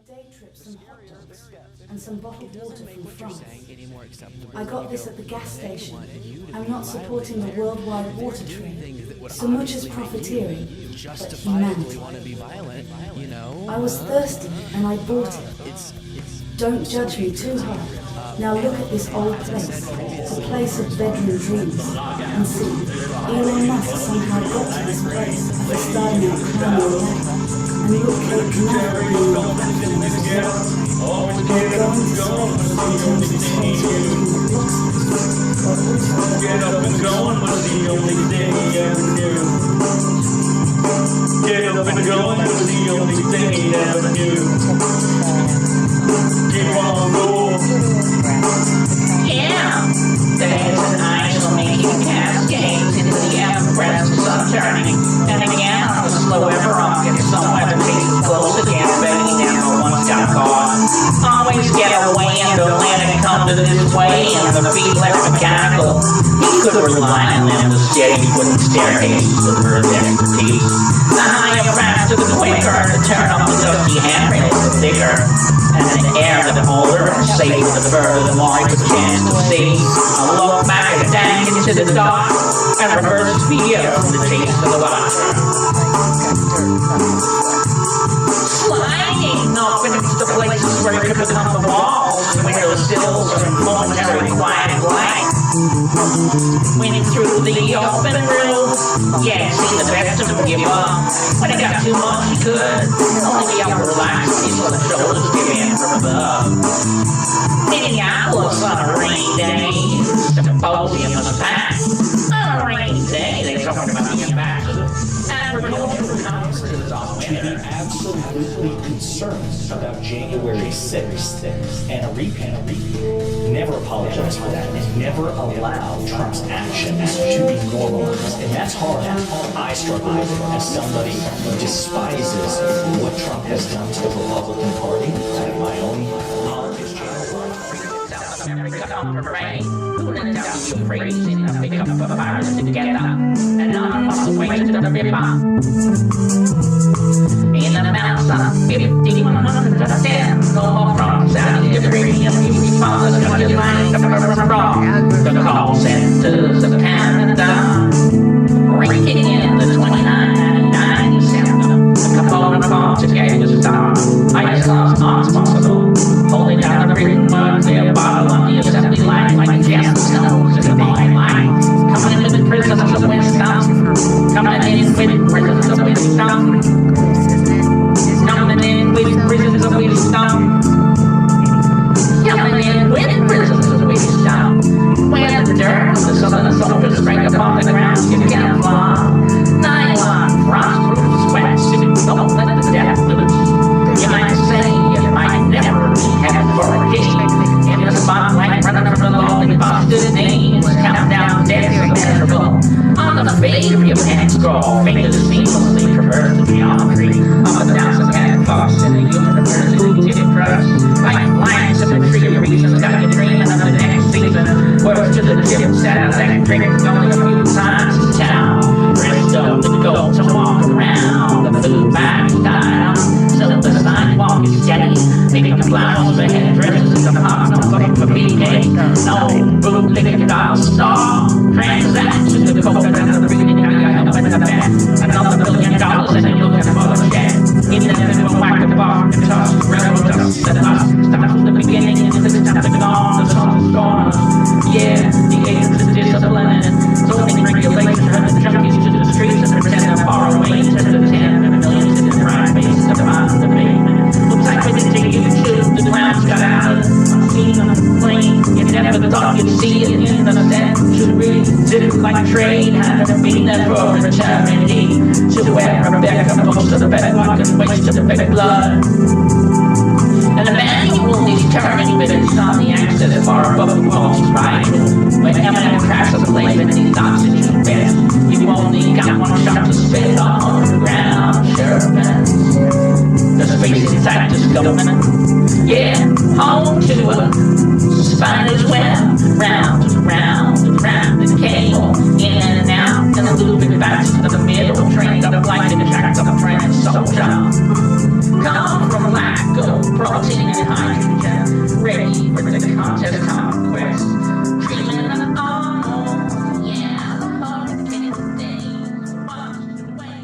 day trip some hot dogs and some bottled water from France. I got this at the gas station. I'm not supporting the worldwide water trade so much as profiteering, but humanity. I was thirsty and I bought it. Don't judge me too hard. Now look at this old place, a place of bedroom dreams. And see, Elon Musk somehow got to this place after starting out climbing away. And look, it can never be more happiness as well. They're going to space in terms of space between the blocks. Get up and going was the only thing he ever knew. Get up and going was the only thing he ever knew. Keep on going. Yeah, there's an idol making cascades into the apparatus of sun turning. And again, on the slow ever rocket, somewhere the face is close again, begging down the one's got caught. Always get away and don't let it come to this way, and the feet left mechanical. He could rely on them to steady wooden staircases with her expertise. The higher price to the quicker to turn up the dusty handrails the thicker. And the air the older and safer the further the more it's a chance to see. I'll look back and dank into the dark and reverse fear from the taste of the water. Sliding up into the places where it could become the walls, window sills and momentary quiet light. Winning through the open roof, yeah, see the best of him give up. When it got too much, he could only be upper relaxed, he's on the shoulders give in from above. Minneapolis on a rainy day, symposium was packed. On a rainy day, they talked about the impact of agricultural conferences on winter. Absolutely concerned about January 6th and a repeat. Never apologize for that and never allow Trump's actions to be normalized. And that's hard. I struggle with it as somebody who despises what Trump has done to the Republican Party. I have my own politics channel. In the mountains on 5110, no more from Saudi Arabia, we follow the country line from the call centers of Canada, raking in the 29.99 cents. A component of all to get the star. Iceland's responsible, holding down the written word, their bottle on the assembly line, like Jeff's nose in the morning light. Coming in with prisons of Wisconsin, coming in with prisons of Wisconsin. Coming in with prisons of Wisconsin. Coming in with prisons of Wisconsin. When the dirt of the southern soldiers break upon the ground, you can't fly. Nylon, frost-proof sweatsuit, don't let the death loose. You might say you might never be headed for a king. In the spotlight, running from the lonely busted names, countdown deaths are measurable. On the fade of your pen scroll, fingers seamlessly traverse the geometry of a thousand cat thoughts in a university trust. Like lines of the tree reasons got you dreaming of the next season. Words to the gym set, that drink only a few times in town. Dressed up to go to walk around, the food bag is tied up, so the sidewalk is steady. Making the flowers for headdresses in the hot no looking for BK. No bootleg dollar star. Transactions the coconut and the reading I got up in the bed. Another $1 million and then you'll get for the shed. In the middle whack the bar and toss the railroad dust and us. Start from the beginning and the time to gone, the sun's gone. Yeah, the age of discipline and zoning regulations and the junkies to the streets and pretend they're far away. 10 to 10 and millions in the crime bases of the mountain debate. Looks like we didn't take you to the clouds got out of unseen on the plane. You never thought you'd see it in the century. Did like a trade, hadn't been there for eternity. To where Rebecca most of the bedrock and waste of the big blood. And the manual is turning bits on the axis far above the walls right. When M&M crashes the blade in these oxygen beds, you only got one shot to spit on the ground, sure man. The space inside is government, yeah, home to a spider's web, round and round and round the cable, in and out, and a little bit back to the middle, trained up like an attractive friend soldier. Come from lack of protein and hydrogen, ready for the contest conquest. Dreaming of all, yeah, the hard-hitting days washed away.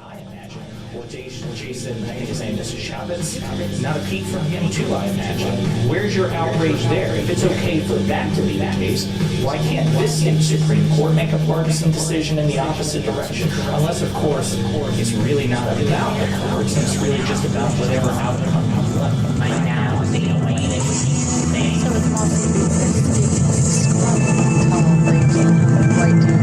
I imagine. Or Jason, I think his name is Chavez. Not a peek from him too, I imagine. Where's your outrage there? If it's okay for that to be the case, why can't this state Supreme Court make a partisan decision in the opposite direction? Unless, of course, it's really not about the courts, and it's really just about whatever outcome you want. Right now, it's the way that we think. So it's mostly right to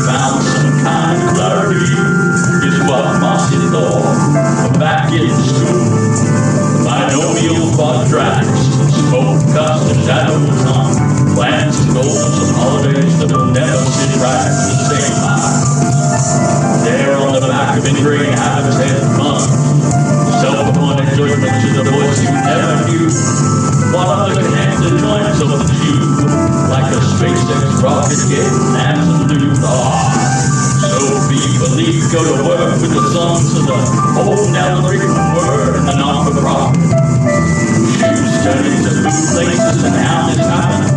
Found some kind of clarity is what MOSSY thought. Back get in school. Binomial quadratics, smoke, dust, and shadow time. Plans and goals and holidays that will never sit right at the same time. There on the back of ingrained habits and fun. Self-appointed judgment to the voice you never knew. While other connected joints of the tube, like a SpaceX rocket getting absolute so be believe, go to work with the sons of the old now written word and the non-for-profit. Shoes turning to food places and how this happened.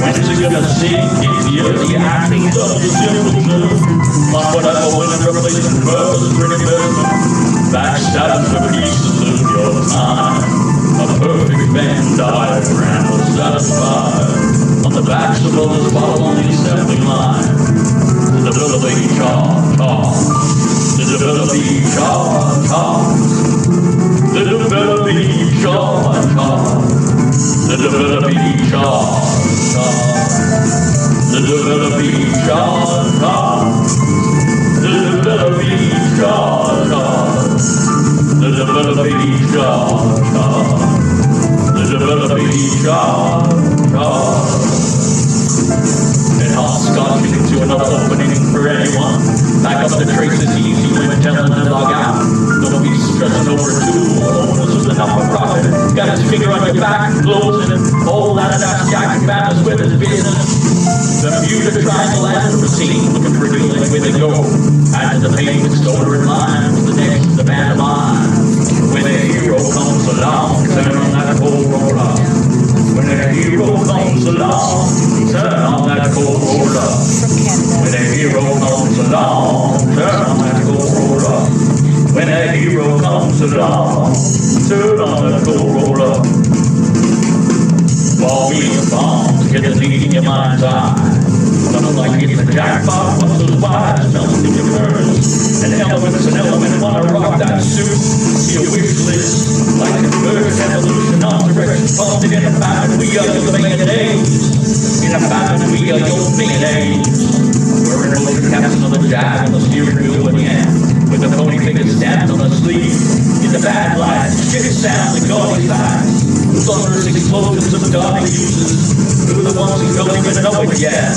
When's it gonna sink into the actions of your symbols? On whatever winning revelation purpose for investment. Backstabbing for pieces of your time. A perfect Venn diagram will satisfy. On the backs of others while on the assembly line. The developing talk. The developing talk. The developing talk. The developing talk. The developing talk. The developing talk. The developing talk. The developing talk. And hopscotch into another opening for anyone. Back up the traces easy when telling the dog out. Don't be stressing over two owners with the not-for-profit. Got his finger on your back, closing and all that jacket battles with his business. The Bermuda Triangle and the scene looking for you like where they go. And the pavement stoner in line with the next, the band of mine. When a hero comes along, turn on that cold roller. When a hero comes along, turn on that cold roller. When a hero comes along, turn on that cold roller. When a hero comes along, turn on that cold roller. Ball me the bombs, get the lead in your mind's eye. Nothing like hitting the jackpot, what's those wise, melting in your nerves. And element, wanna rock that suit. See a wish list, like convergent evolution, non-direction, bumped in a famine, we are your main age. In a famine, we are your main age. We're in a motor captain on the jack, on the steering wheel again. With a phony finger stamped on the sleeve. In the bad light, shit sound, the gaudy sides. Thunderous explosions of dark uses. Who are the ones who don't even know it yet?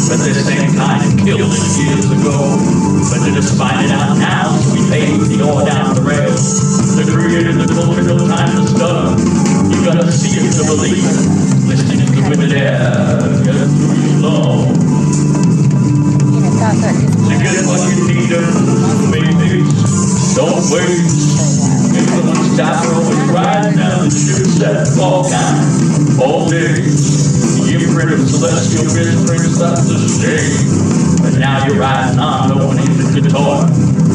But this same kind of killed us years ago. But to just find it out now, we paved the ore down the rail. The creator, the culture, no time to stutter. You gotta see it to believe it. Listening to the withered air, get through your lungs. To get what you need to make things, don't wait. Influence Dapper always right now, the ship set all time, all day. The imprint of celestial vision brings us the shade. But now you're riding on, no one needs a guitar.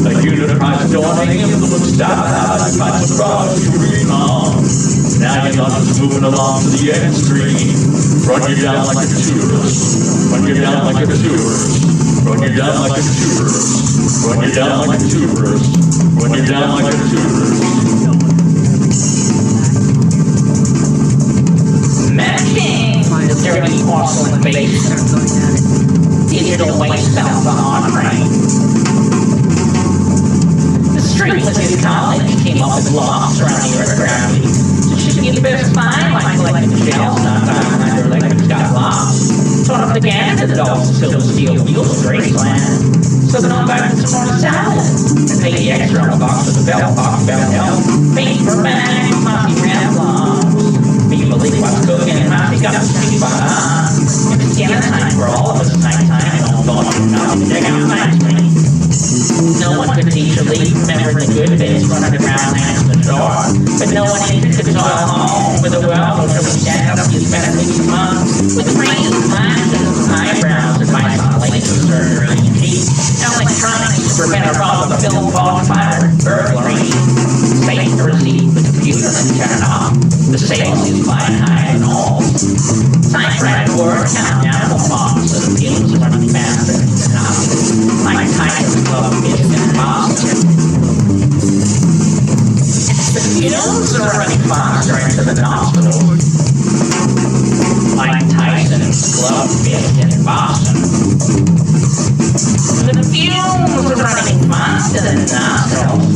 A unit price joining influence Dapper, how I fight the cross you read on. Now you're not just moving along to the extreme. Run you down like a tourist. Run you down like a tourist. Run you down like a tourist. Run you down like a tourist. Run you down like a tourist. Matching the dirty porcelain basin. Digital waste out on rain. The streets of his college came up with lofts around the earth gravity. So she could get the best find like collecting shells, not time under electric got lost. Torn up the gas to the dogs and silver steel wheels of Graceland. Slipping on back to some more salad. And pay the extra on the box with the belt box belt help. Pay for bags, MOSSY round blocks. You believe what's cooking and MOSSY got the street behind. It's dinner time for all of us, nighttime. And all thought you know, check out night screen. No one could teach a leaf, remember the good bits running around next to the door. But no one even could toil home with a well, so we stand up these benefits months. With brains, lashes, eyebrows, advice on laser surgery and teeth. Electronics to prevent a problem of film falling fire and burglary. Safe to receive the computer and turn off. The sales is flying high and all. Typewriter work, countdown for bombs, so the fumes are running faster than off. Like Tiger's Club is in Boston. The fumes are running faster into the hospital. Like Tyson's Club is in Boston. The fumes are running faster than nostrils.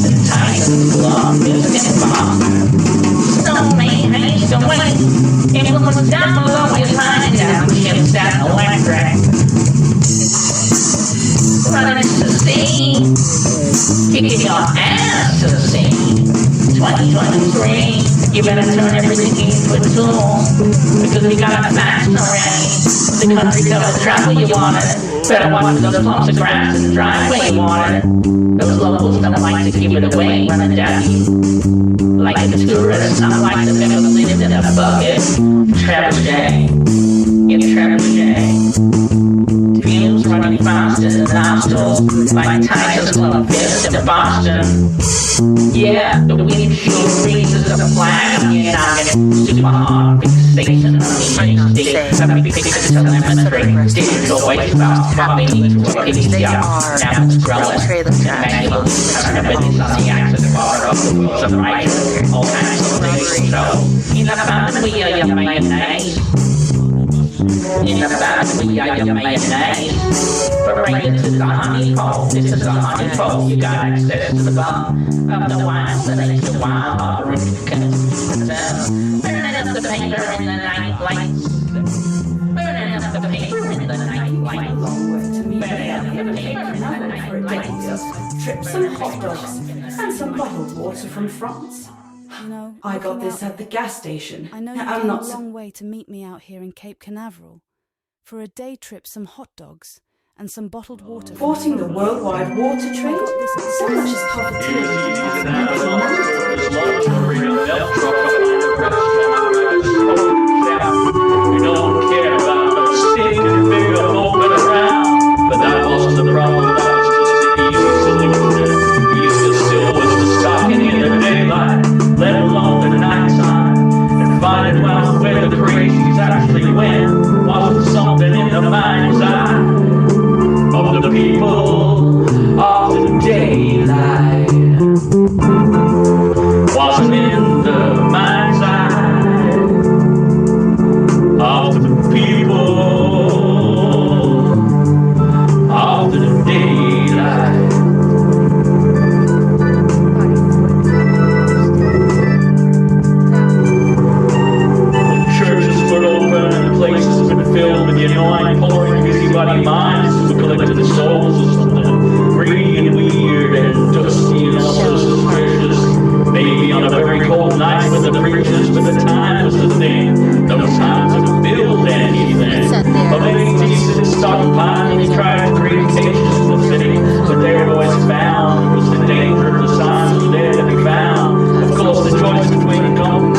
The Titan's love is impossible. So many haste away. Influence down below is hiding down. Ships that electric. Running to sea. Kicking your ass to sea. 2023, you better turn everything into a tool. Because we got a fax already. The country covered travel you wanted. Better watch those clumps of grass in the driveway you wanted. Those locals don't like to give it away, running down you. Like the tourists, not like the people who lived in a bucket. Trebuchet, get trebuchet. Fumes running faster than nostrils, like Tiger's Club Fist in Boston. Yeah, the windshield freezes a flag on your noggin. Super hard fixation on the state. Every picture telemetry. Digital waste about popping into a kitty jar. Now it's growing. Manual turnables on the axis bar of the wheels of right. All kinds of things. So, in the bottom we are your mayonnaise. In the bottom we are your mayonnaise. Bring it to the honey hole. This is the honey hole. You got access to the bottom of the wild, that ain't the wild Burning up the paper in the night lights. Burning up the paper in the night lights. Burning up the paper in the night lights. Trip some hot dogs and some bottled water from France. You know, I got this at the gas station. I know you I'm came not a long way to meet me out here in Cape Canaveral. For a day trip, some hot dogs and some bottled water. supporting the worldwide water trade. So much is profiteering. We don't care about the stick and figure moving around, but that wasn't the problem. That was just the easy solution. Easy still was the stocking in the daylight, let alone the nighttime, and finding out where the crazies actually went. Wasn't something in the mind's eye of the people of the daylight. Wasn't in the mind's eye of the people of the daylight. Churches were open and places been filled with the annoying, pouring, busybody minds who collected the souls of something greedy and weird and dusty and also suspicious. Maybe on a very cold night with the preachers, but the time was the thing. No time to build anything. But many decent stockpiling, they tried to create cages in the city, but they were always found was the danger of the signs was there to be found. Of course, the choice between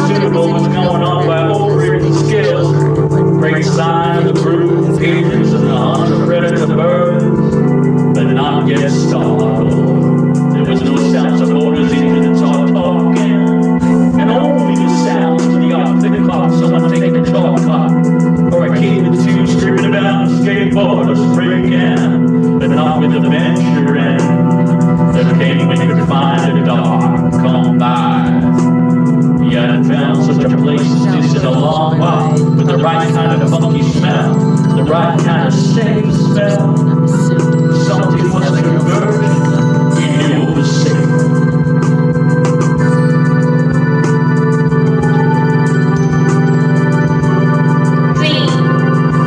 suitable was going on by overridden skills. Great sign of the brood pigeons and the hunt of predator birds, but not yet startled. There was no sounds of motors, even the talking, and only the sounds of the opposite clock, someone taking a shortcut, or a kid with two screaming about a skateboard or breaking, but not with adventure in. There came when you could find a dark come by. You hadn't found such a place as this in a long while, with the right kind of funky smell, the right kind of safe spell. Something was converging, we knew it was safe. See,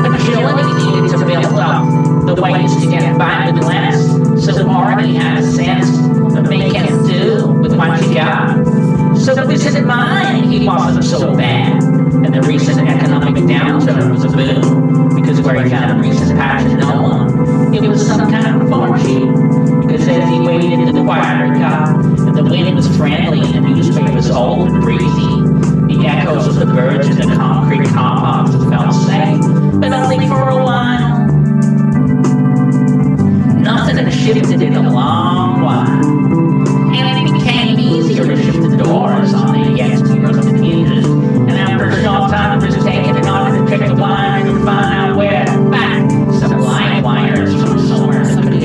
agility needed to build up the ways to get by with less, so already had a sense of making do with what you got. So this is mine, he wasn't so bad. And the recent economic downturn was a boom, because where he found a recent patch of no one, it was some kind of fortune. Because as he waded into the quieter cup, and the wind was friendly and the newspapers old and breezy, the echoes of the birds in the concrete compounds felt safe, but only for a while. Nothing had shifted in a long while. And it became easier to shift the doors on the exteriors of the hinges, and after a short time it was taken in order to check the wires and find out where back some live wires from somewhere that could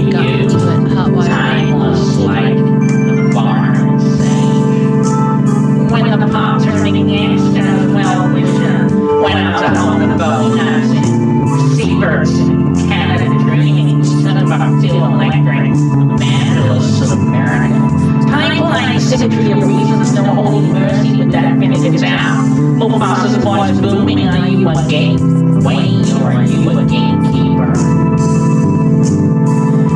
clear reasons, no holy mercy, but that finishes out. Mufassa's voice booming, are you a gateway or are you a gatekeeper?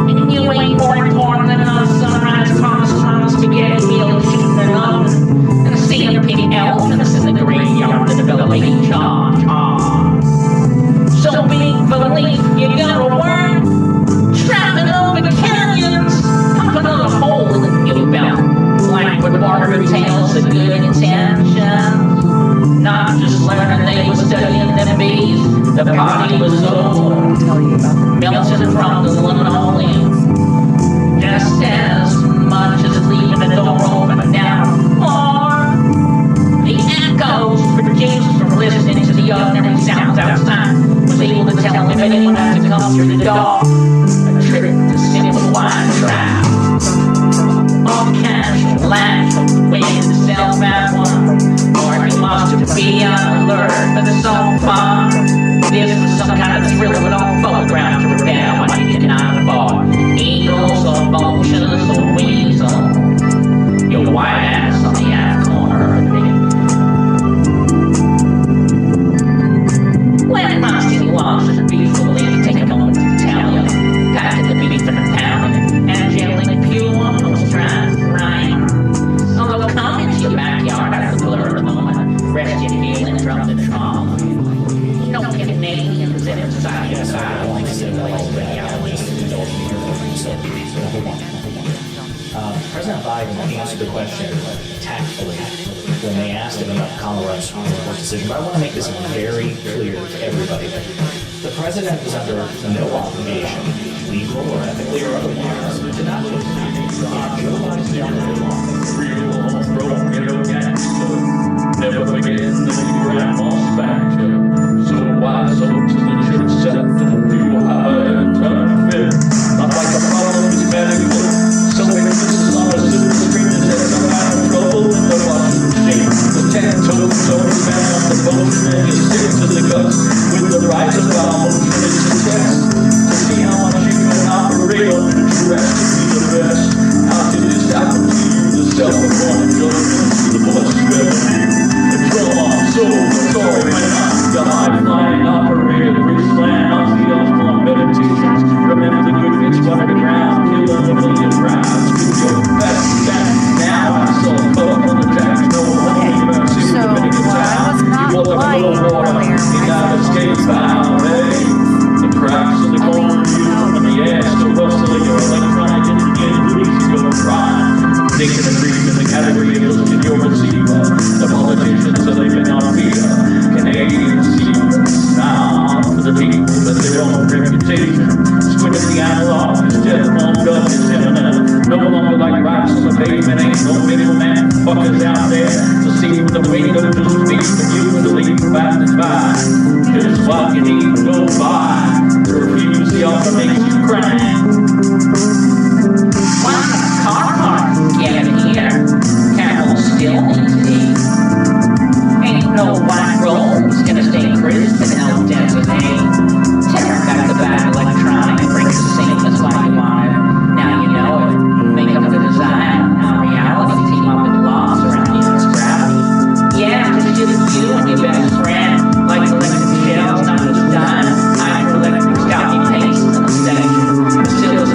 And you ain't more important than us, sunrise, Thomas, spaghetti meal, shooting an oven, and seeing pink elephants in the graveyard that develop a charge. So big for belief, you gotta work, trapping over canyons, pumping on a hole in the new belt, like with barber tales of good intentions. Not just learning they were studying them bees, the party was over, melting from the linoleum, just as much as leaving the door open down, or the echoes produced from listening to the ordinary sounds outside was able to tell if anyone had to come through the door. A trip to simple wine trap. All cash and lash, waiting to sell that one. Or you must be on alert for the so far. This was some kind of thrill with all photograph to repair what you cannot afford. Eagles or vultures or weasel. Your white ass on the ass corner of the big. When Mossy loves the beautifully, take a moment to tell you. Packet the beef and the pound, angelic pure, most dry rhyme. Although come into your backyard after the blur of the moment, rest your feeling from the trauma. No Canadians in inside your side, like civilians. President Biden answered the question tactfully when they asked him about Colorado's Supreme Court decision, but I want to make this very clear to everybody. The president is under no obligation, legal or ethically or otherwise, to not never forget the grandma's back. So wise up to the church set from you high and turn fit. Not like a problem is medical. So if this is on a super screen that says some kind of trouble in the washing machine. The 10 toes only found the potion and you stick to the guts with the rise of our motion is the test. To see how much you can operate on the rest to be the best. How did this happen to you? The self-appointed judgment to the voice of revenue. The trauma, soul, the story, the high-flying operator, Bridgeland, Ozzy Osbourne meditations. Remember the good things running around, killing a million rounds. With your best back. Now I saw cut up on the tracks, no warning about So, I was not lying earlier. you gotta escape out, hey. The cracks in the corner, you and the ass, the rustle of your electronic engineered booties go cry. Thinking of grief in the category of looking your receiver. The politicians are living on fear. Canadians see now for the people, but their own reputation. Squint at the analog, is dead warmed up, it's imminent. No longer like rocks on the pavement, ain't no middleman. Fuckers out there to see with the weight of this beef and you and the lead passing by. Here's what you need to go by. To refuse the offer makes you cry. Car park, get here. Camel still needs to eat. Ain't no white rose gonna stay crisp and no density. Tear back the bad electronic, bring the seamless like you want it. Now you know it. Make up the design. Now reality, team up with loss around you and gravity. Yeah, just you and your best friend. Like electric shells, not just dime. Hydroelectric scalping paste in the station. The silver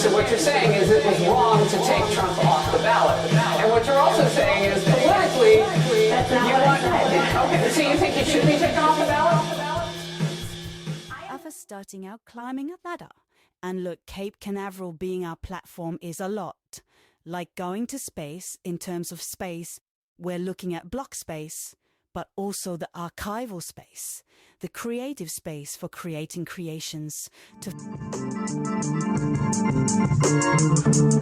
So what you're saying is it was wrong to take Trump off the ballot. And what you're also saying is politically, you want... Okay, so you think he should be taken off the ballot? Others starting out climbing a ladder. And look, Cape Canaveral being our platform is a lot. Like going to space in terms of space, we're looking at block space, but also the archival space, the creative space for creating creations to...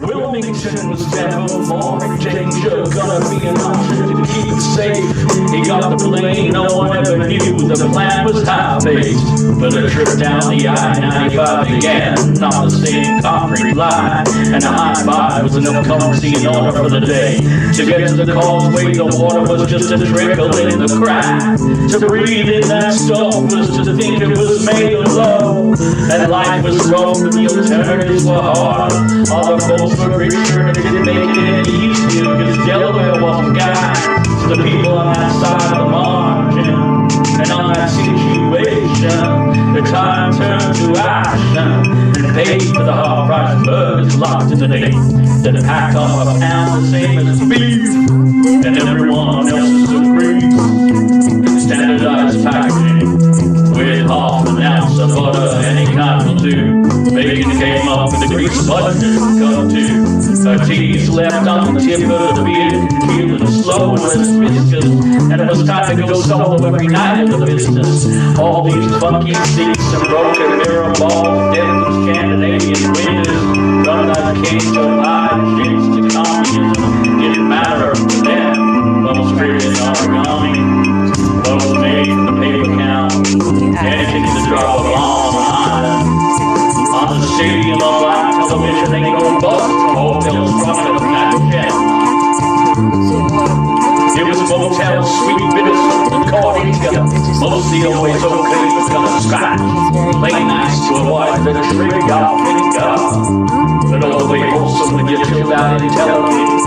Wilmington was never more in danger, gonna be an option to keep it safe. He got the plane, no one ever knew the plan was high-paced. But the trip down the I-95 began on the same concrete line, and the high-five was enough currency in order for the day. To get to the causeway, the water was just a trickle in the crack. To breathe in that stuff was to think it was made of love. And life was rough, but the alternatives were hard. All the folks were richer and didn't make it any easier, because Delaware wasn't guided to the people on that side of the margin. And on that situation, the time turned to action, and paid for the half-price burgers locked in the day. Then packed off a pound the same as beef, and everyone else's agrees. Standardized packaging with half an ounce of butter, any kind will do. Bacon came up with the grease button come to. Teas left on the tip of the beer, feeling slow as biscuits, and it was time to go solo every night of the business. All these funky seats and broken mirror balls, devils, Scandinavian windows, run like came to hide shapes to communism. Didn't matter to them, bubble script in origami, clothes made from the paper count, anything to drop a bomb on island. On the stadium of live television, they go bust from hotels running up that jet. It was motel, sweet bittersweet, and cordial together. Mostly always okay, but gonna scratch. Late nights to avoid the shrink out finger. But all the way wholesome when you chilled out in television.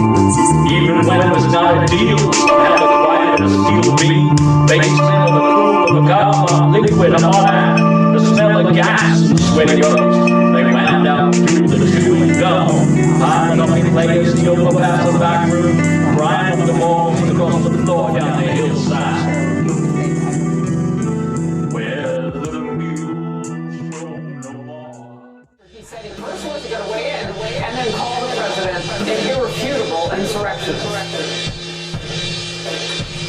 Even when it was not a deal, held the right of a steel beam. Basement of the pool of a gum, liquid ammonia. The smell of gas and sweaty girls. They wound out through the chewing gum. Hiding up in place, the overpass of the back room. Crying on the walls across the floor down the hillside. Where the mules roam no more. He said he first was going to weigh in and then call the president an irrefutable insurrectionist.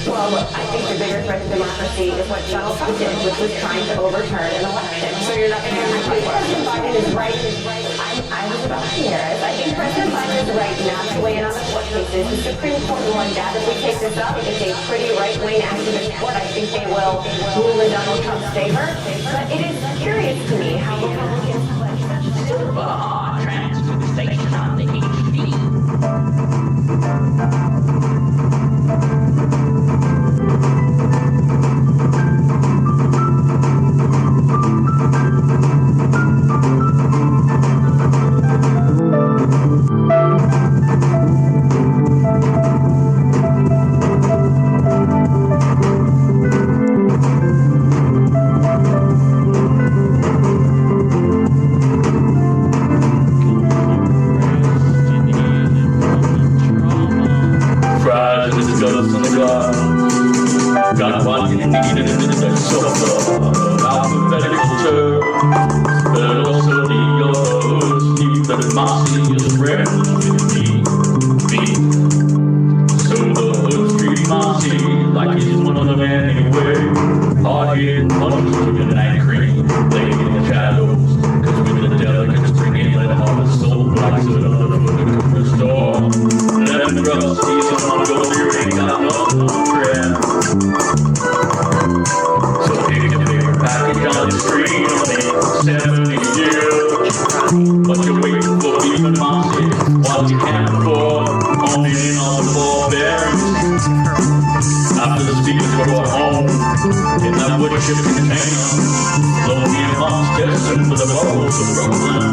Well, look, I think the bigger threat to democracy is what Donald Trump did, which was trying to overturn an election. So you're not going to I think President Biden is right. I was about to hear it. I think President Biden is right not to weigh in on the court cases. The Supreme Court will undoubtedly take this up. It's a pretty right-wing activist court. I think they will rule in Donald Trump's favor. But it is curious to me how Republicans Transportation on the HD. Got what you need and it's a sofa, alphabetical term, but also the yours, keep the MOSSY is friends with me. So the hoods treat MOSSY like he's one of them anyway. Hard-hitting punches with an night cream, laying in the shadows, cause with the delicates bringing let all the soul blocks of another for the cooper store. Lemon drop season on go there ain't got no crap. So pick a bigger package on the screen on the 70 years. But you're waiting for beef and MOSSY, what you can't afford, only in on the forbearance. After the speakers were brought home, in that wood chip container, lonely and moms destined for the bubbles of Brooklyn,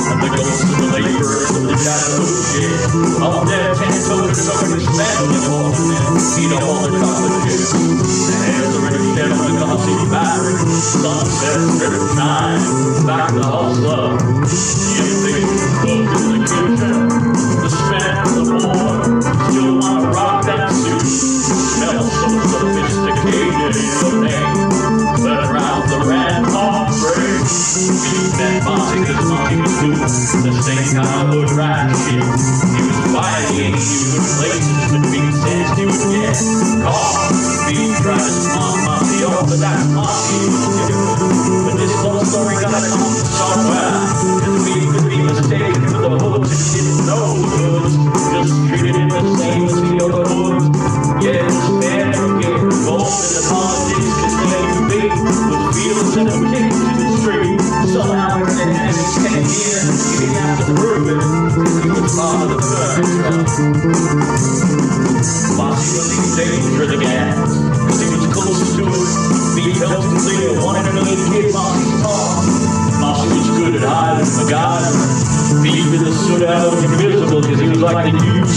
and the ghosts of the laborers of the Chattahoochee, up there 10 toes over the family orphanage, eat all the chocolate chips. The hair's already dead on the glossy fabric, sunsets driven shine, back the hustler. The impatient cook in the kitchen, the span of the war, still wanna rock that suit. Smell so sophisticated in your name, but around the rampart break, beef and MOSSY is Monty was doing the same kind of hood rat shit. He was fighting human places between sets he would get caught. Being tried to spawn MOSSY off, but that's MOSSY. But this whole story gotta come from somewhere, cause we could be the beef in the soot out was invisible because he was like the news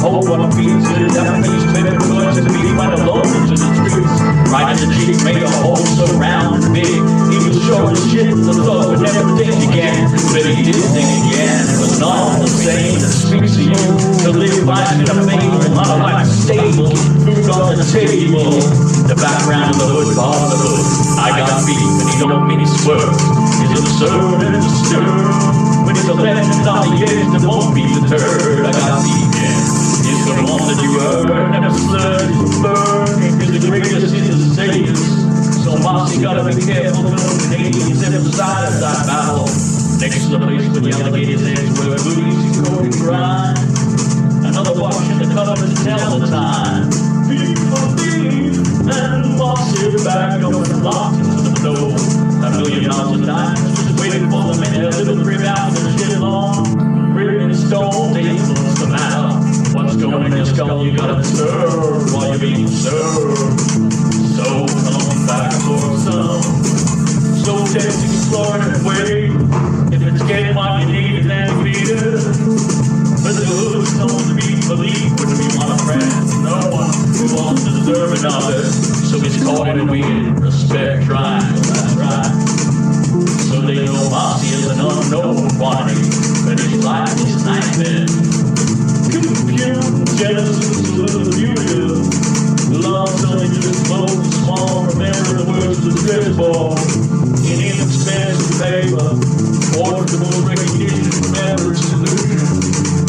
hold one piece of the Japanese baby boys and beef like the locals in the streets. Right in the cheek made a hole so round and big. He was short as shit, the thought would never think again. But he did think again. It was not the same that speaks to you. To live life in a fable, not a life stable. Food on the table. The background of the hood, part of the hood. I got beef and he don't mean he swerves. He's absurd and disturbed. When he's a legend on the edge, there won't be deterred. I got beef, yeah. He's the one that you heard. Never slurred, he's a bird. He's the greatest, he's the safest. So Mossy gotta be careful when the Canadians in the side battle. Next to the place where the alligators edge where booties and Cody grind. Another watching the colors tell the time. People leave and Mossy back up and locked into the door. $1 million a night, just waiting for the minute. A little crib out and shit long. Written in stone, tables the matter. What's going in your skull you gotta serve while you're being served. So come back for some. So let's explore and wait. If it's getting what you need, then beat it. But the hood's known to be believed, wouldn't be one friend. No one who wants to deserve it of it. So he's caught in a weird respect triangle, that's right. So they know Mossy is an unknown quantity, but his life is nightmare. Confused, Genesis, a little beautiful. Love telling you it's both small, remember the words of the stress ball. In inexpensive paper, portable recognition, remember it's illusion.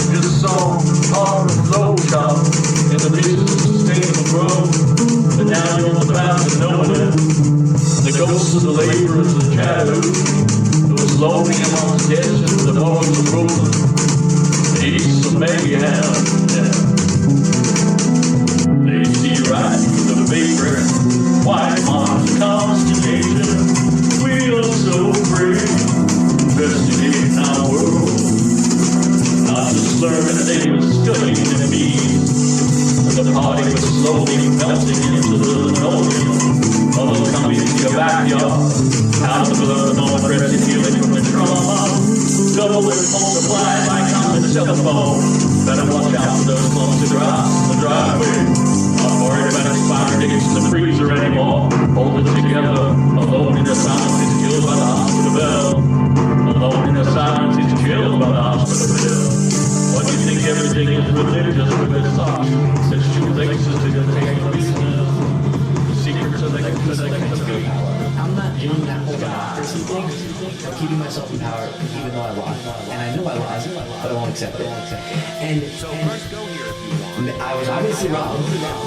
This song, part of the low top, and the business of sustainable growth. But now you're on the path of knowing it. The ghosts of the laborers and shadows, those lonely amongst deserts, the bones of Brooklyn. Peace of mayhem, yeah. They see right through the vapor, white Mars constellation. We are so free, investigating our world. Not just learning that they were studying in me. The party was slowly melting into the linoleum. Although coming into your backyard, out of the moment rested healing from the trauma. Double and multiply like on the telephone. Better watch out for those clumps of grass in the driveway. Not worried about expired tickets in the freezer anymore. Hold it together. Alone in the silence is killed by the hospital bell. Alone in the silence is killed by the hospital bell. What do you think everything is religious with this thought? Since two things is to contain the business. The secrets of the I'm not doing that whole democracy thing. I'm keeping myself in power even though I lost. And I know I lost, but I won't accept it. And I was obviously wrong,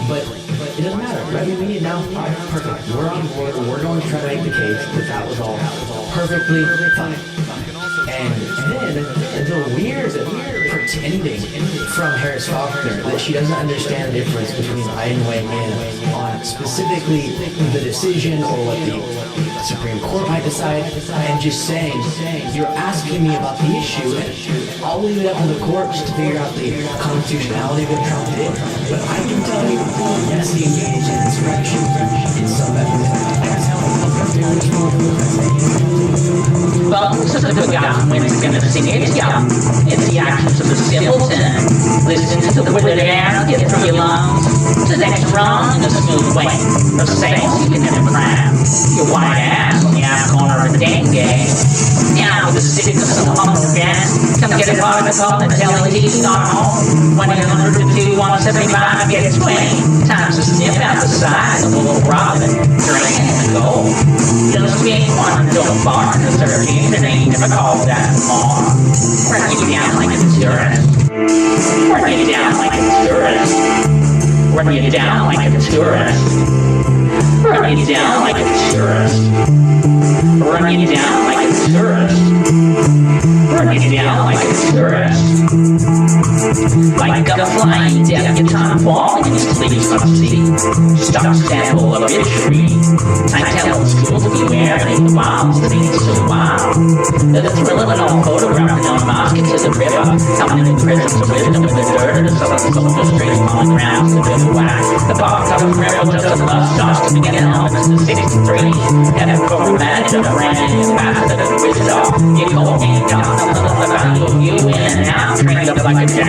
but it doesn't matter. Right? We need it now. All right, perfect. We're on board. We're going to try to make the case that that was all perfectly fine. And then the weird pretending from Harris Faulkner that she doesn't understand the difference between I and weighing in on specifically the decision or what the Supreme Court might decide, and just saying, you're asking me about the issue, and I'll leave it up to the courts to figure out the constitutionality of what Trump did. But I can tell you, yes, he engaged in insurrection in some evidence. Well, this is a good guy when it's gonna sing it, yeah. It's the actions of the simpleton. Listen to the withered air, get through your lungs. To the next run in a smooth way. For sales, you can never cram. Your white ass on the ass corner of the dengue. Now with the sickness of the humble gas. Come get a part of the call and tell it he's not home. 1-800 to 175, get its way. Time to sniff out the side of a little robin. Drain the gold. Just being one, don't bark, cause they're and they never call that more. Run you down like a tourist. Run you down like a tourist. Run you down like a tourist. Run you down like a tourist. Run you down like a tourist. Run you down like a tourist. Like a flying debutante falling in your sleeves on sea. Stock sample of your tree. I tell the school to beware, they the bombs that ain't so wild. They're the thrill of an old photograph and on mosque into the river. Coming in prisons of wisdom with the dirt and the southern streets on the ground to the whack. The bar covered railroad just a love sauce to begin elements in 63. And a programmatic of brand ambassador to the wizard. You call me down.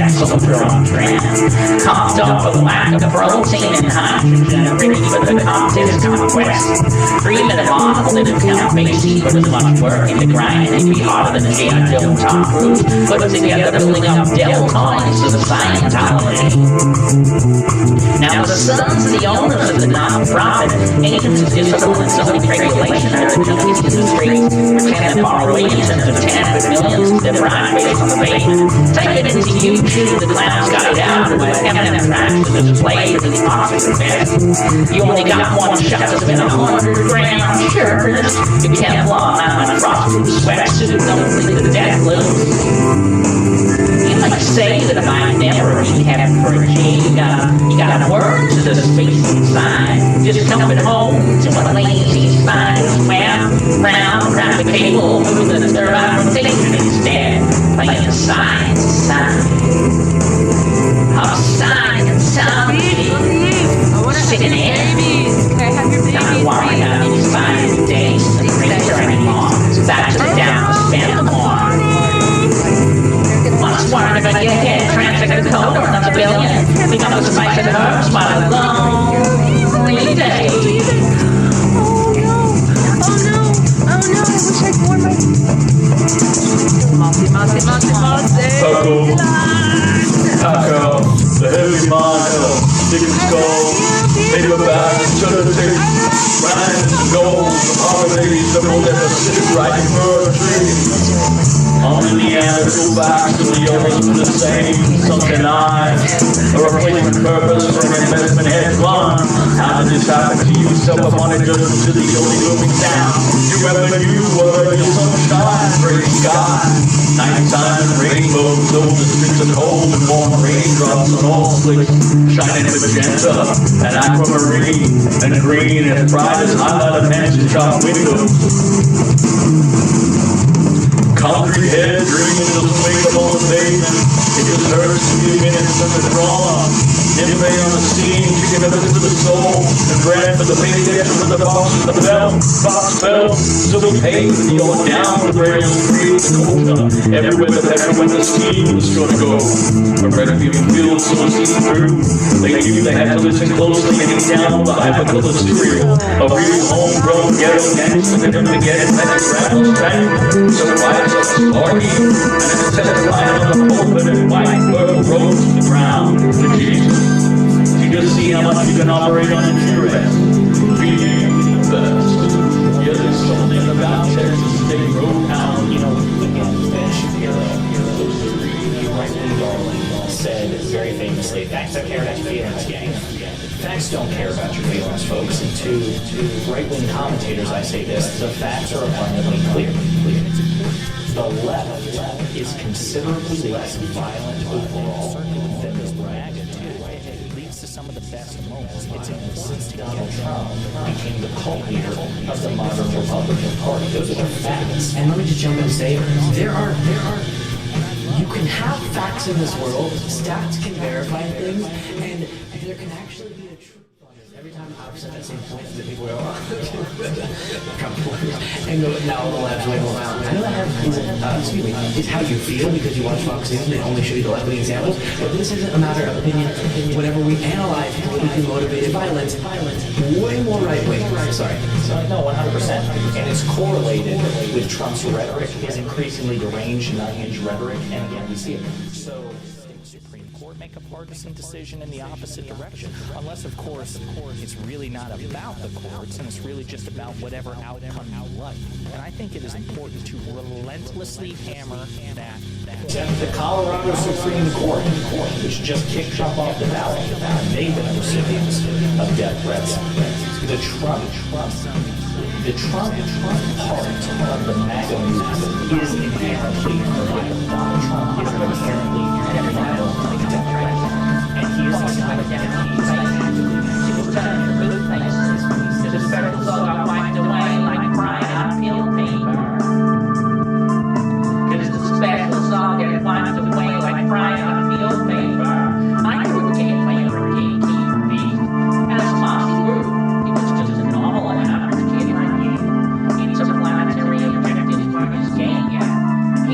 that's so on trend. Coughed up with lack of protein and hydrogen, ready for the contest conquest. 3-minute model didn't count basic, but as much work in the grind, it'd be harder than G.I. Joe Tom Cruise put together building up Deltoids as a Scientology. Now the sons of the owners of the non-profit, agents of discipline and zoning regulation are the junkies industry, pretend to borrow millions of $10 millions to their pride based on the payment. Take it into YouTube, the clowns got it out, and with M&M tracks to display for the opposite best. You only got one shot to spend 100 grand on shirts. You can't flaw out in a frostproof sweatsuit, don't leave the death loose. You might say that if I never be kept for a G, you gotta work to the space inside. Just coming home to a lazy spine. Round the cable, moving the turbine rotation instead. Playing science, outside and sound. Sitting in. Not worrying about these 5 days and printer anymore. Back to the down to spend the more. Once worried if I get ahead, translate the code or another billion. Become a spice and herbs while lonely days. Oh no, I wish I'd worn my... Mossy. Taco, the heavy mile, chicken skull, paperback, cheddar tape, rhymes and gold, holidays that will never sit right for a tree. On the end, go back to the old, the same, something I, a replacement purpose for an investment headline. How did this happen to you? Self-appointed judge to the only moving down. You revenue were your sunshine, great sky. Nighttime rainbows over the streets of cold and warm raindrops on all slicks, shining magenta and aquamarine and green and bright as highlighted mansion shop windows. Concrete head dreaming doesn't wake up on the pavement. It just hurts to be a minute from the drama. NYMPHAE on the scene, chicken up into the soul, and ran for the paycheck for the box of the bell. Box fell, so we paid the old down the rails, create the culture. Everywhere the pepper went, the scheme was gonna go. A requiem field so see through. They knew they had to listen closely and eat down the HYPERCOLOUR cereal. A real homegrown ghetto gangster that didn't forget it, and it travels bang. So quiet as a party, and it set a line on the pulpit and white bird rose to the ground. To Jesus. You just see how much you can operate on insurance. Be the best. Yeah, there's something about Texas State Roadhouse. You know, again, Finch era, those three right-wing darlings said very famously, facts don't care about your feelings, gang. Facts don't care about your feelings, folks. And to right-wing commentators, I say this, the facts are abundantly clear. The left is considerably less violent overall than the right. It leads to some of the best moments. It's since Donald Trump became the cult leader of the modern Republican Party. Those are the facts. And let me just jump in and say, you can have facts in this world, stats can verify things, and there can actually be a truth on this. Every time I've said that same point, that people go, and go, now the lab's way more out. I know that is how you feel because you watch Fox News and they only show you the left-wing examples, but this isn't a matter of opinion. Whenever we analyze how we can motivate violence, way more right-wing. Sorry. No, 100%. And it's correlated with Trump's rhetoric, his increasingly deranged, unhinged rhetoric, and again, we see it. So, Supreme Court make a partisan decision in the opposite direction, unless, of course, it's really not about the courts, and it's really just about whatever outcome you like. And I think it is important to relentlessly hammer that. The Colorado Supreme Court, which just kicked Trump off the ballot, and they've been recipients of death threats. The Trump part of the MAGA movement is inherently violent. Donald Trump is inherently violent, and he is a kind of Just better to got wiped away like crying on field paper. Cause the special song get wiped away like crying on field paper. I couldn't play for gatekeeper beef. As Mossy grew, he was just a normal and average kid like you. Interplanetary objectives were his game, yeah.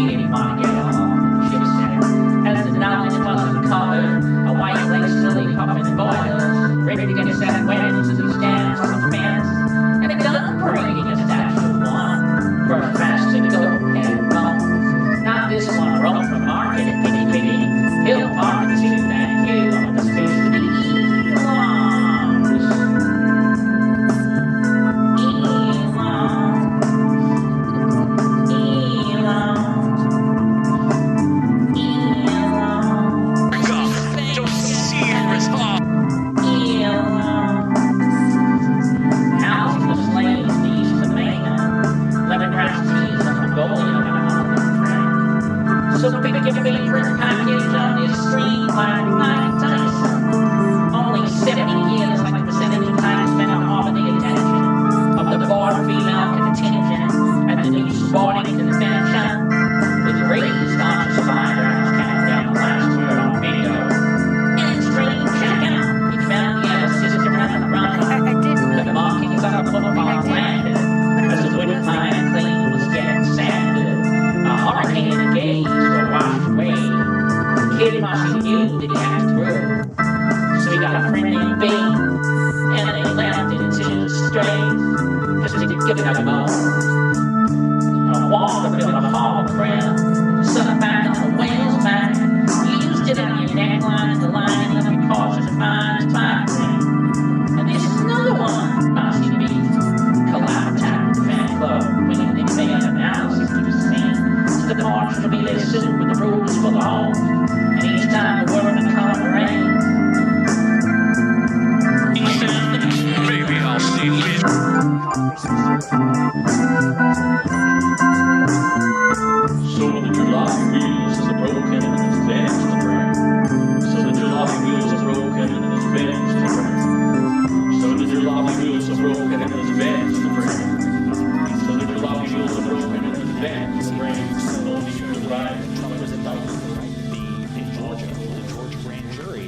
So pick your favorite package on this stream like Mike Tyson. Only 70 years like the percentage of time spent on all of the attention of the bored female contingent at the new sporting convention. With raised arms spiders counting down the last word on bingo. And stream checkout. We found the other sister on the run. The markings on a football landed as the wooden line clean was getting sanded. A hurricane gaze were washed away. Kid Mossy knew that he had to through. So he got a friend named B, and they left it into the strays. Just to give it a go. A wall to build a hall crib. Set it back on the whale's back. You used it on your neckline and the line of your cautious mind is vibrant. And this is another one, Mossy Beef. Collaborative fan club, winning the analysis to be seen. To the march to be listened with the rules for the home. And each time the word in color rains. Maybe I'll stay with. So the July wheels is broken and his vans to break. So the July wheels are broken and his vans to break. So the July wheels are broken and his vans to break. So the July wheels are broken and his vans to break. Only you to ride. Trump was indicted. In Georgia, the Georgia grand jury,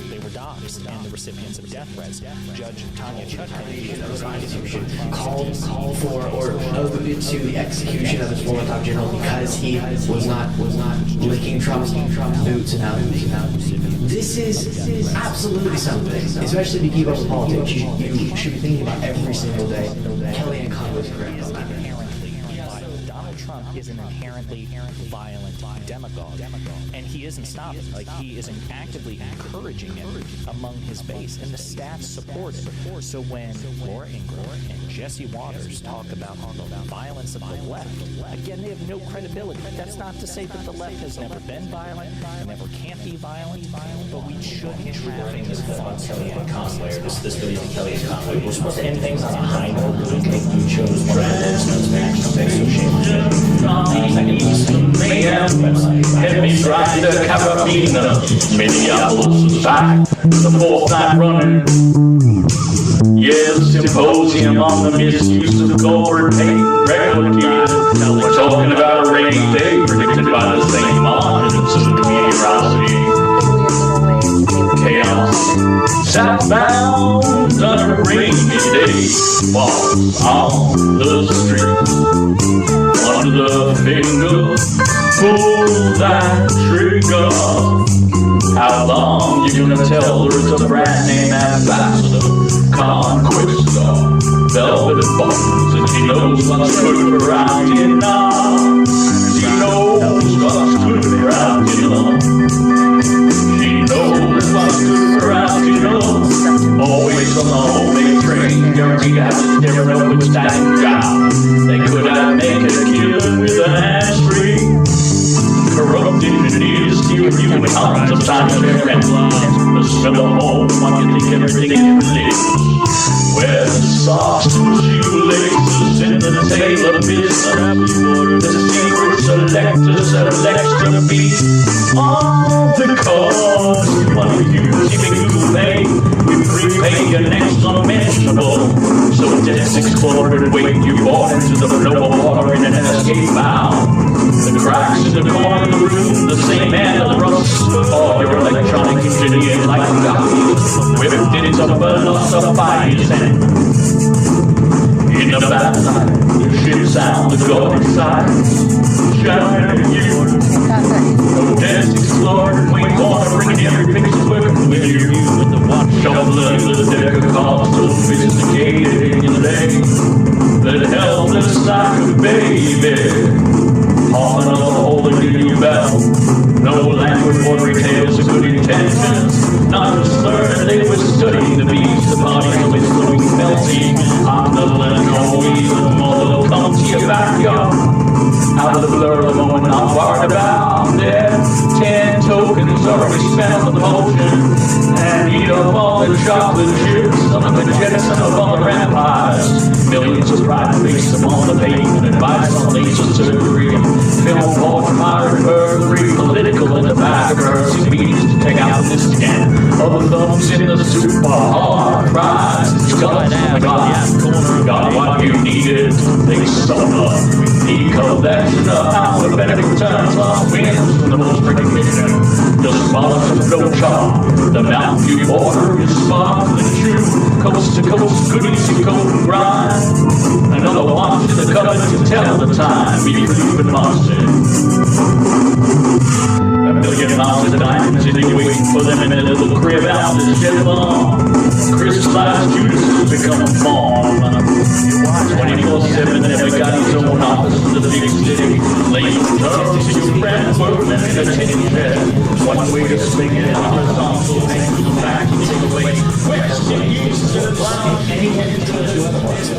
they were doxxed and the recipients of death threats. Judge Tanya Chutkan called for or opened to the execution of his former top general because he was not licking Trump's boots. Now this is absolutely something, especially if you keep up with politics. You should be thinking about every single day. Kellyanne Conway's correct on that. Donald Trump is an inherently violent demagogue, and he isn't stopping. Like, he isn't actively encouraging it among his base, and the stats support it. So when Laura Ingraham and Jesse Waters talk about the violence of the left, again, they have no credibility. That's not to say that the left has never been violent, and never can't be violent, but we shouldn't traffic this this on Kellyanne Conway, or this video on Kellyanne Conway. We're supposed to end things on a high note, but you chose one of the lowest notes back. Okay, so shame on you. Heavy rider, Carabiner, Minneapolis back, the fourth night running. Yeah, the symposium on the misuse of corporate pain regulative. We're talking about a rainy day predicted by the same margins of meteorology. Chaos, southbound on a rainy day, falls on the street. Under the finger, pull that trigger. How long you gonna tell her it's a brand name ambassador, conquistor, velvet buttons, and she knows what's good for around here now. She knows what's good for around here now. She knows what's good for around here now. Always on the homemade train, guaranteed to have to stare up with static job. They could have make a killing with an ass free. Corrupted and need to steal you in tons of time to their end lines. The smell of home, one can think everything is religious. Where the socks and shoelaces in the tailor business. The secret selector selects to be on the cause. One of you keeping you pay. We prepay your next unmentionable. So death's explored and wait you born into the flow of water in an escape valve. The cracks in the corner of the room, the same man that rusts all your electronic engineering like guys. Whipped into philosophies and in the bad light, the ship sound, the golden sides, shining you. No dance explored, we wanna bring every picture working with you. With the watch shoveling, the deck of cards, so sophisticated in your leg. That helpless like a baby. Hopping on the hole and giving you bell. No language or tales of good intentions. Not to learn they were studying the beast, the body of its flowing melting. I'm the learning always, the mother will come to your backyard. Out of the blur of the moment I'm worried about. There, 10 tokens already spent on the potion. And eat up all the chocolate chips on the jettison of all the empires. Millions of pride face them on the pavement, advice on laser surgery. Film for fire and burglary. super hard prize. Got what you needed, they sum up. He collection of how the benefit returns lost wins from the most recognition. The smallest of no charm. The Mountain View border is sparkling true. Coast to coast, goodies to coast and grind. Another watch in the cupboard to tell the time. Beef and mustard. A million miles of diamonds and you waiting for them in a little crib out to ship on. Crystallized Judas become a fawn. 24/7 never got his own office in the big city. Late turns to your friends working in a tin shed. One way to swing it, horizontal, things back, take away. West to east to the cloud. Anyone who tells you otherwise,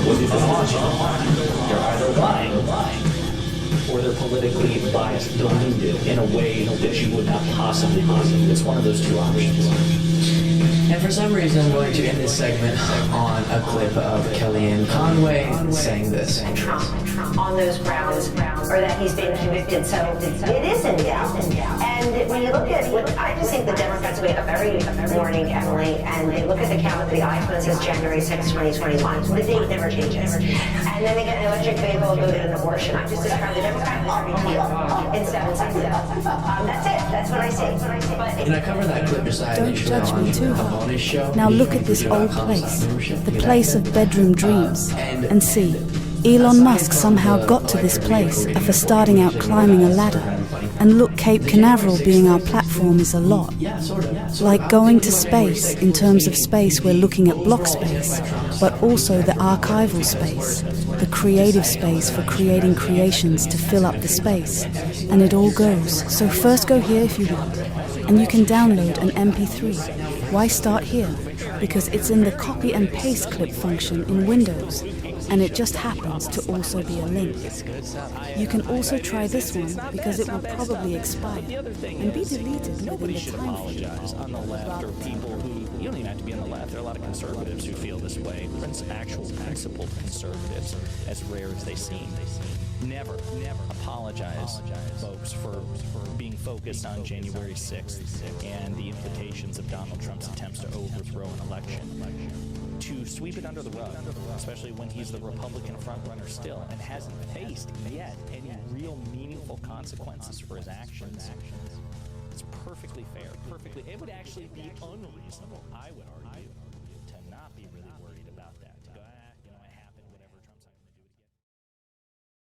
what they've been watching, they're either lying, or they're politically biased, deluded in a way that you would not possibly believe. It's one of those two options. And for some reason, I'm going to end this segment on a clip of Kellyanne Conway saying this. Trump on those grounds, or that he's been convicted, so it is in doubt. And when you look at what I just think the Democrats wake up every morning, Emily, and they look at the count of the iPhone says January 6, 2021. The date never changes. And then they get an electric vehicle, go get an abortion. I just described the Democrats as repeal in 7 seconds. That's it. That's what I see. And I covered that clip just Don't judge me too hard. Now look at this old place, the place of bedroom dreams, and see, Elon Musk somehow got to this place after starting out climbing a ladder. And look, Cape Canaveral being our platform is a lot. Like going to space, in terms of space we're looking at block space, but also the archival space, the creative space for creating creations to fill up the space. And it all goes. So first go here if you want, and you can download an MP3. Why start here? Because it's in the copy and paste clip function in Windows, and it just happens to also be a link. You can also try this one because it will probably expire and be deleted within the time frame. On the left are people who, you don't even have to be on the left, there are a lot of conservatives who feel this way. Actual principled conservatives, as rare as they seem. Never apologize, folks, for being focused on January 6th and the implications of Donald Trump's attempts to overthrow an election. To sweep it under the rug, especially when he's the Republican frontrunner still and hasn't faced yet any real meaningful consequences for his actions. It's perfectly fair. It would actually be unreasonable, I would argue, to not be really worried.